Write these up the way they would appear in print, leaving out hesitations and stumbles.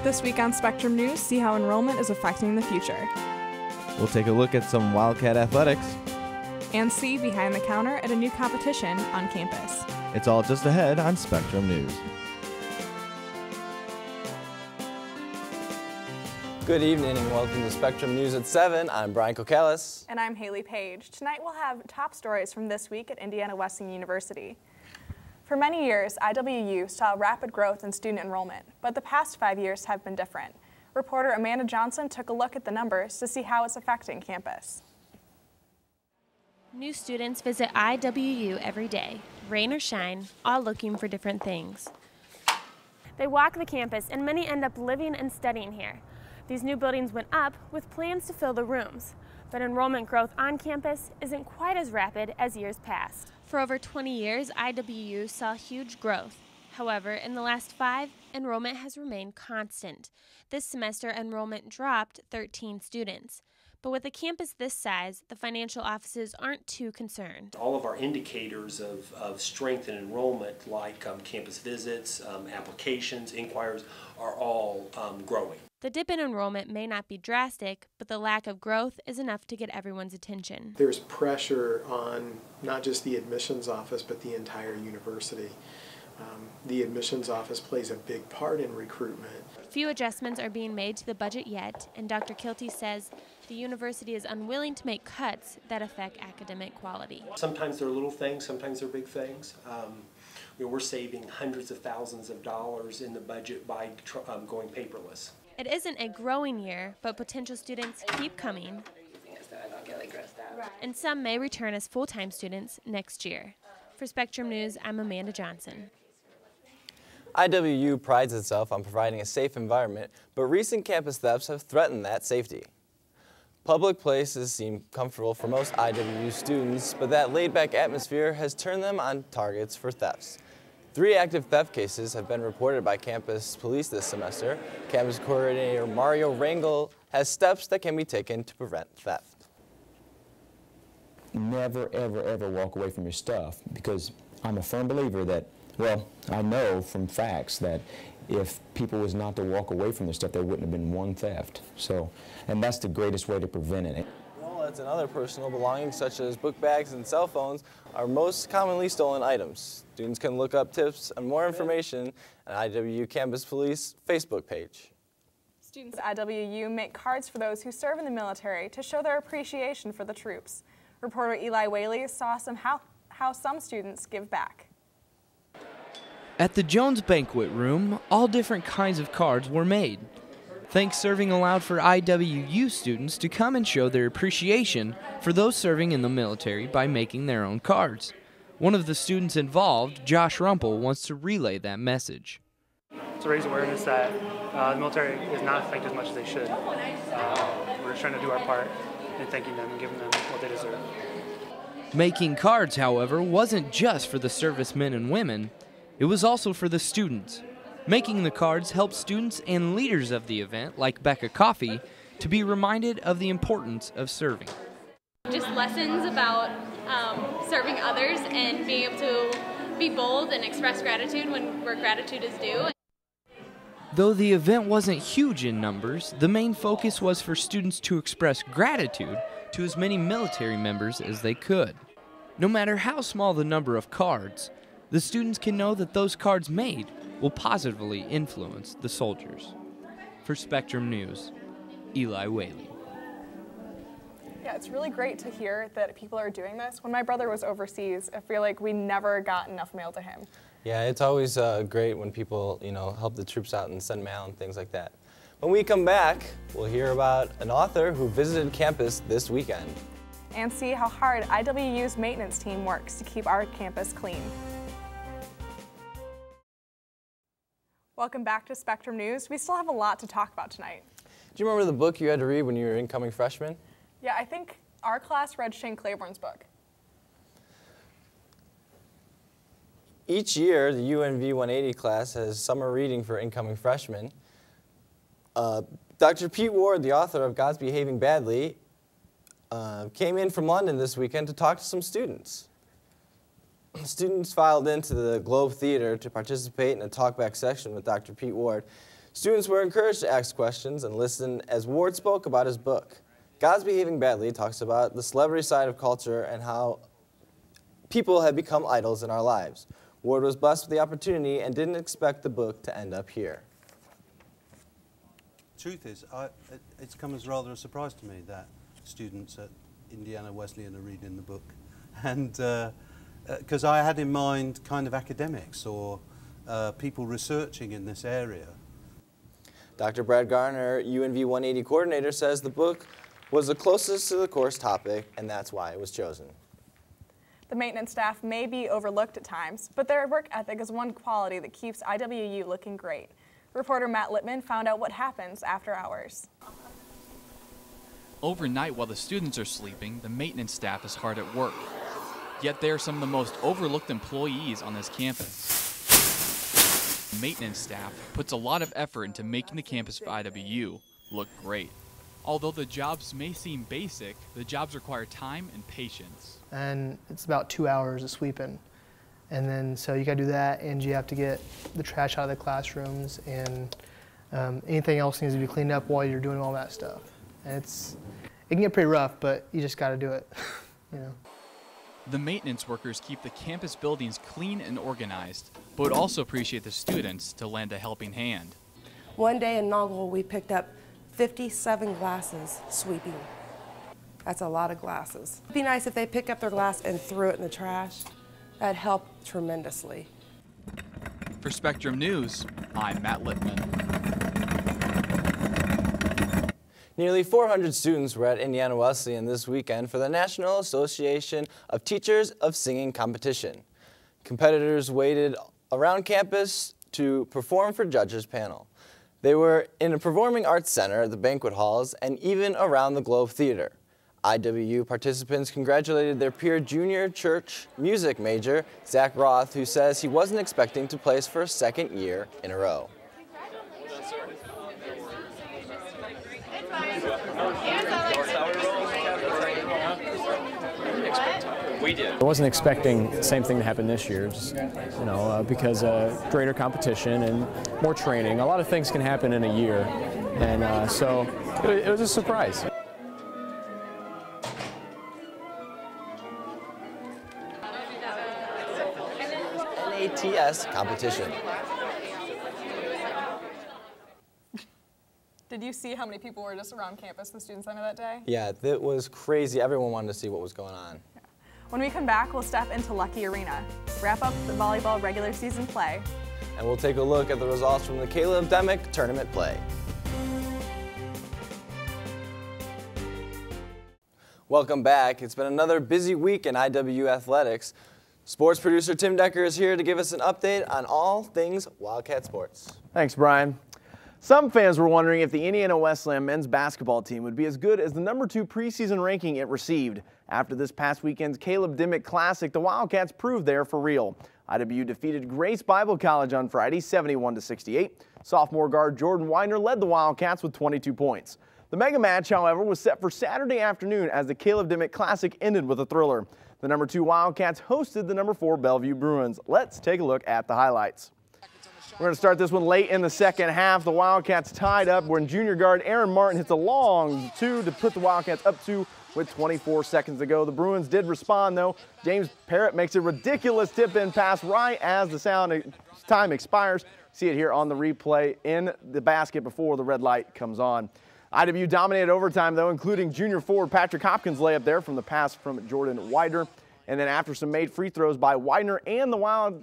This week on Spectrum News, see how enrollment is affecting the future. We'll take a look at some Wildcat athletics. And see behind the counter at a new competition on campus. It's all just ahead on Spectrum News. Good evening and welcome to Spectrum News at 7. I'm Brian Kokalis. And I'm Haley Page. Tonight we'll have top stories from this week at Indiana Wesleyan University. For many years, IWU saw rapid growth in student enrollment, but the past 5 years have been different. Reporter Amanda Johnson took a look at the numbers to see how it's affecting campus. New students visit IWU every day, rain or shine, all looking for different things. They walk the campus and many end up living and studying here. These new buildings went up with plans to fill the rooms, but enrollment growth on campus isn't quite as rapid as years past. For over 20 years, IWU saw huge growth. However, in the last 5, enrollment has remained constant. This semester, enrollment dropped 13 students. But with a campus this size, the financial offices aren't too concerned. All of our indicators of strength and enrollment, like campus visits, applications, inquiries, are all growing. The dip in enrollment may not be drastic, but the lack of growth is enough to get everyone's attention. There's pressure on not just the admissions office, but the entire university. The admissions office plays a big part in recruitment. Few adjustments are being made to the budget yet, and Dr. Kilty says the university is unwilling to make cuts that affect academic quality. Sometimes they're little things, sometimes they're big things. We're saving hundreds of thousands of dollars in the budget by going paperless. It isn't a growing year, but potential students keep coming, and some may return as full-time students next year. For Spectrum News, I'm Amanda Johnson. IWU prides itself on providing a safe environment, but recent campus thefts have threatened that safety. Public places seem comfortable for most IWU students, but that laid-back atmosphere has turned them on targets for thefts. 3 active theft cases have been reported by campus police this semester. Campus coordinator Mario Rangel has steps that can be taken to prevent theft. Never, ever, ever walk away from your stuff, because I'm a firm believer that, well, I know from facts that if people was not to walk away from their stuff, there wouldn't have been one theft. So, and that's the greatest way to prevent it. Wallets and other personal belongings such as book bags and cell phones are most commonly stolen items. Students can look up tips and more information on IWU Campus Police Facebook page. Students at IWU make cards for those who serve in the military to show their appreciation for the troops. Reporter Eli Whaley saw how some students give back. At the Jones Banquet Room, all different kinds of cards were made. Thanks Serving allowed for IWU students to come and show their appreciation for those serving in the military by making their own cards. One of the students involved, Josh Rumpel, wants to relay that message. To raise awareness that the military is not thanked as much as they should. We're just trying to do our part in thanking them and giving them what they deserve. Making cards, however, wasn't just for the servicemen and women. It was also for the students. Making the cards helped students and leaders of the event, like Becca Coffey, to be reminded of the importance of serving. Just lessons about serving others and being able to be bold and express gratitude where gratitude is due. Though the event wasn't huge in numbers, the main focus was for students to express gratitude to as many military members as they could. No matter how small the number of cards, the students can know that those cards made will positively influence the soldiers. For Spectrum News, Eli Whaley. Yeah, it's really great to hear that people are doing this. When my brother was overseas, I feel like we never got enough mail to him. Yeah, it's always great when people, help the troops out and send mail and things like that. When we come back, we'll hear about an author who visited campus this weekend. And see how hard IWU's maintenance team works to keep our campus clean. Welcome back to Spectrum News. We still have a lot to talk about tonight. Do you remember the book you had to read when you were an incoming freshman? Yeah, I think our class read Shane Claiborne's book. Each year, the UNV 180 class has summer reading for incoming freshmen. Dr. Pete Ward, the author of God's Behaving Badly, came in from London this weekend to talk to some students. Students filed into the Globe Theater to participate in a talkback session with Dr. Pete Ward. Students were encouraged to ask questions and listen as Ward spoke about his book. God's Behaving Badly talks about the celebrity side of culture and how people have become idols in our lives. Ward was blessed with the opportunity and didn't expect the book to end up here. Truth is, it's come as rather a surprise to me that students at Indiana Wesleyan are reading the book, and because I had in mind kind of academics or people researching in this area. Dr. Brad Garner, UNV 180 coordinator, says the book was the closest to the course topic, and that's why it was chosen. The maintenance staff may be overlooked at times, but their work ethic is one quality that keeps IWU looking great. Reporter Matt Littman found out what happens after hours. Overnight, while the students are sleeping, the maintenance staff is hard at work. Yet they are some of the most overlooked employees on this campus. The maintenance staff puts a lot of effort into making the campus of IWU look great. Although the jobs may seem basic, the jobs require time and patience. And it's about 2 hours of sweeping. And then, so you gotta do that, and you have to get the trash out of the classrooms, and anything else needs to be cleaned up while you're doing all that stuff. And it can get pretty rough, but you just gotta do it, you know. The maintenance workers keep the campus buildings clean and organized, but also appreciate the students to lend a helping hand. One day in inaugural, we picked up 57 glasses sweeping. That's a lot of glasses. It'd be nice if they pick up their glass and threw it in the trash. That'd help tremendously. For Spectrum News, I'm Matt Littman. Nearly 400 students were at Indiana Wesleyan this weekend for the National Association of Teachers of Singing competition. Competitors waited around campus to perform for judges' panel. They were in a performing arts center, the banquet halls, and even around the Globe Theater. IWU participants congratulated their peer junior church music major, Zach Roth, who says he wasn't expecting to place for a second year in a row. I wasn't expecting the same thing to happen this year, just, you know, because greater competition and more training. A lot of things can happen in a year, and so it was a surprise. NATS competition. Did you see how many people were just around campus, the Student Center, that day? Yeah, it was crazy. Everyone wanted to see what was going on. Yeah. When we come back, we'll step into Lucky Arena, wrap up the volleyball regular season play, and we'll take a look at the results from the Caleb Demick tournament play. Welcome back. It's been another busy week in IWU athletics. Sports producer Tim Decker is here to give us an update on all things Wildcat sports. Thanks, Brian. Some fans were wondering if the Indiana Wesleyan men's basketball team would be as good as the #2 preseason ranking it received. After this past weekend's Caleb Demick Classic, the Wildcats proved they're for real. IWU defeated Grace Bible College on Friday 71-68. Sophomore guard Jordan Widener led the Wildcats with 22 points. The mega match, however, was set for Saturday afternoon as the Caleb Demick Classic ended with a thriller. The #2 Wildcats hosted the #4 Bellevue Bruins. Let's take a look at the highlights. We're going to start this one late in the second half. The Wildcats tied up when junior guard Aaron Martin hits a long two to put the Wildcats up 2 with 24 seconds to go. The Bruins did respond, though. James Parrott makes a ridiculous tip-in pass right as the time expires. See it here on the replay in the basket before the red light comes on. IWU dominated overtime, though, including junior forward Patrick Hopkins' layup there from the pass from Jordan Widener. And then after some made free throws by Widener and the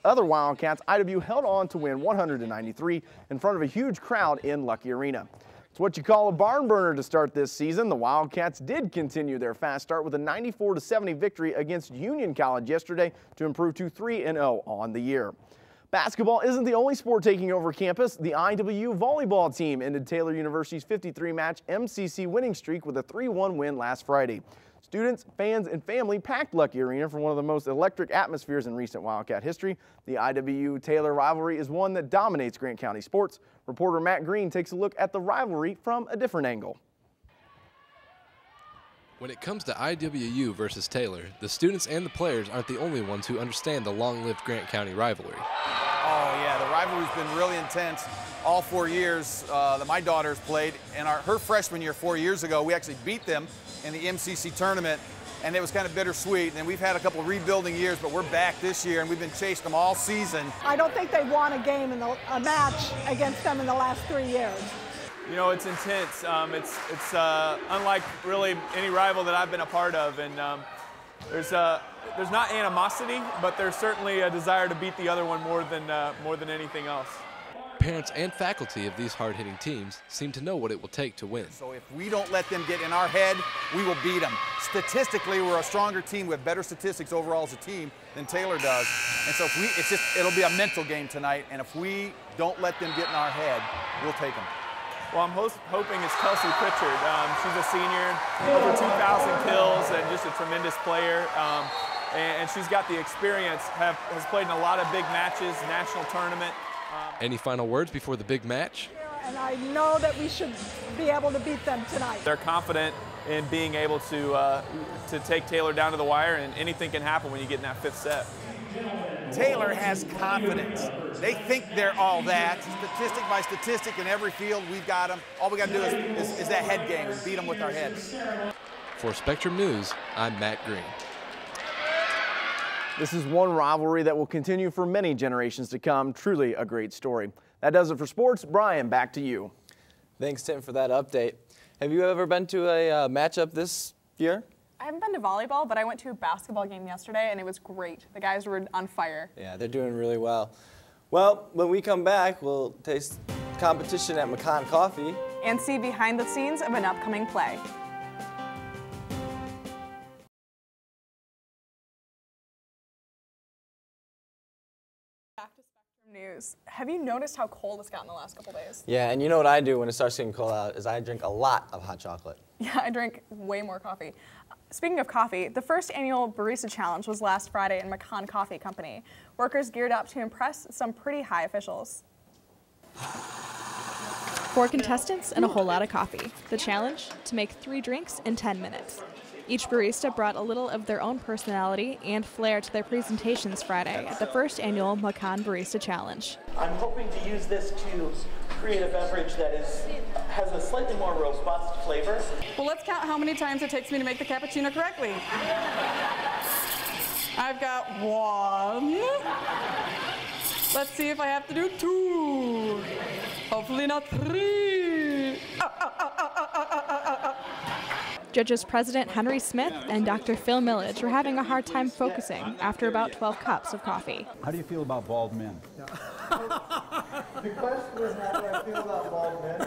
other Wildcats, IWU held on to win 100-93 in front of a huge crowd in Lucky Arena. It's what you call a barn burner to start this season. The Wildcats did continue their fast start with a 94-70 victory against Union College yesterday to improve to 3-0 on the year. Basketball isn't the only sport taking over campus. The IWU volleyball team ended Taylor University's 53-match MCC winning streak with a 3-1 win last Friday. Students, fans, and family packed Lucky Arena for one of the most electric atmospheres in recent Wildcat history. The IWU-Taylor rivalry is one that dominates Grant County sports. Reporter Matt Green takes a look at the rivalry from a different angle. When it comes to IWU versus Taylor, the students and the players aren't the only ones who understand the long-lived Grant County rivalry. Oh yeah, the rivalry rivalry's been really intense all 4 years that my daughter's played. And her freshman year 4 years ago, we actually beat them in the MCC tournament, and it was kind of bittersweet. And we've had a couple of rebuilding years, but we're back this year, and we've been chasing them all season. I don't think they won a game a match against them in the last 3 years. You know, it's intense. It's unlike really any rival that I've been a part of, and there's not animosity, but there's certainly a desire to beat the other one more than anything else. Parents and faculty of these hard-hitting teams seem to know what it will take to win. So if we don't let them get in our head, we will beat them. Statistically, we're a stronger team. We have better statistics overall as a team than Taylor does. And so it'll be a mental game tonight, and if we don't let them get in our head, we'll take them. Well, I'm hoping it's Kelsey Pritchard. She's a senior, over 2,000 kills, and just a tremendous player. And she's got the experience, has played in a lot of big matches, national tournament. Any final words before the big match? And I know that we should be able to beat them tonight. They're confident in being able to take Taylor down to the wire, and anything can happen when you get in that 5th set. Taylor has confidence. They think they're all that. Statistic by statistic in every field, we've got them. All we got to do is that head game and beat them with our heads. For Spectrum News, I'm Matt Green. This is one rivalry that will continue for many generations to come. Truly a great story. That does it for sports. Brian, back to you. Thanks, Tim, for that update. Have you ever been to a matchup this year? I haven't been to volleyball, but I went to a basketball game yesterday, and it was great. The guys were on fire. Yeah, they're doing really well. Well, when we come back, we'll taste competition at McCann Coffee. And see behind the scenes of an upcoming play. Back to Spectrum News. Have you noticed how cold it's gotten the last couple days? Yeah, and you know what I do when it starts getting cold out is I drink a lot of hot chocolate. Yeah, I drink way more coffee. Speaking of coffee, the first annual Barista Challenge was last Friday in McCann Coffee Company. Workers geared up to impress some pretty high officials. 4 contestants and a whole lot of coffee. The challenge, to make 3 drinks in 10 minutes. Each barista brought a little of their own personality and flair to their presentations Friday at the first annual McCann Barista Challenge. I'm hoping to use this to create a beverage that has a slightly more robust flavor. Well, let's count how many times it takes me to make the cappuccino correctly. I've got 1. Let's see if I have to do 2. Hopefully not 3. Judges President Henry Smith and Dr. Phil Millage were having a hard time focusing after about 12 cups of coffee. How do you feel about bald men? The question was, how do I feel about bald men?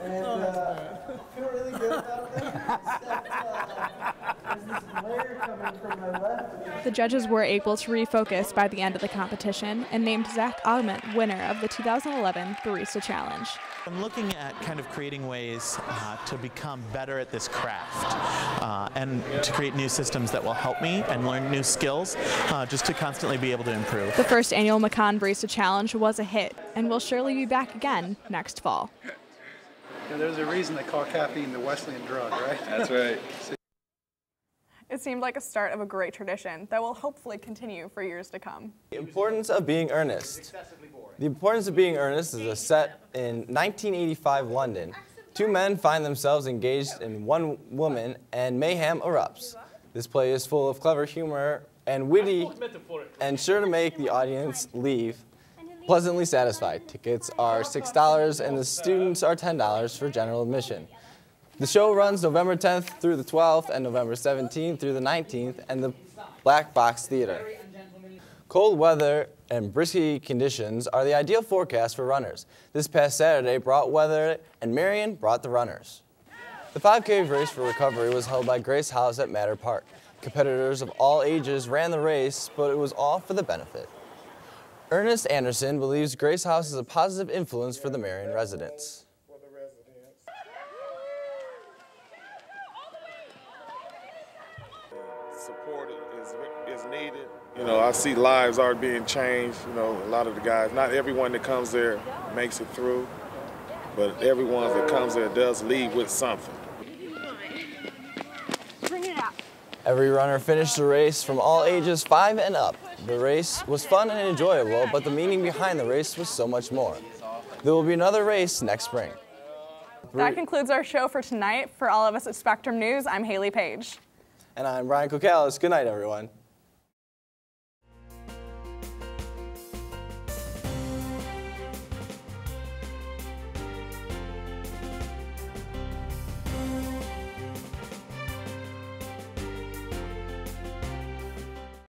And I feel really good about them, except there's this glare coming from my left. The judges were able to refocus by the end of the competition and named Zach Augment winner of the 2011 Barista Challenge. I'm looking at kind of creating ways to become better at this craft and to create new systems that will help me and learn new skills just to constantly be able to improve. The first annual McCann Barista Challenge was a hit and will surely be back again next fall. Yeah, there's a reason they call caffeine the Wesleyan drug, right? That's right. It seemed like a start of a great tradition that will hopefully continue for years to come. The importance of being earnest. The importance of being earnest is a set in 1985 London. 2 men find themselves engaged in 1 woman and mayhem erupts. This play is full of clever humor and witty and sure to make the audience leave pleasantly satisfied. Tickets are $6 and the students are $10 for general admission. The show runs November 10th through the 12th and November 17th through the 19th in the Black Box Theater. Cold weather and brisky conditions are the ideal forecast for runners. This past Saturday brought weather and Marion brought the runners. The 5K race for recovery was held by Grace House at Matter Park. Competitors of all ages ran the race, but it was all for the benefit. Ernest Anderson believes Grace House is a positive influence for the Marion residents. Support is needed. You know, I see lives are being changed. You know, a lot of the guys, not everyone that comes there makes it through, but everyone that comes there does leave with something. Bring it out. Every runner finished the race from all ages 5 and up. The race was fun and enjoyable, but the meaning behind the race was so much more. There will be another race next spring. That concludes our show for tonight. For all of us at Spectrum News, I'm Haley Page. And I'm Brian Kokalis. Good night, everyone.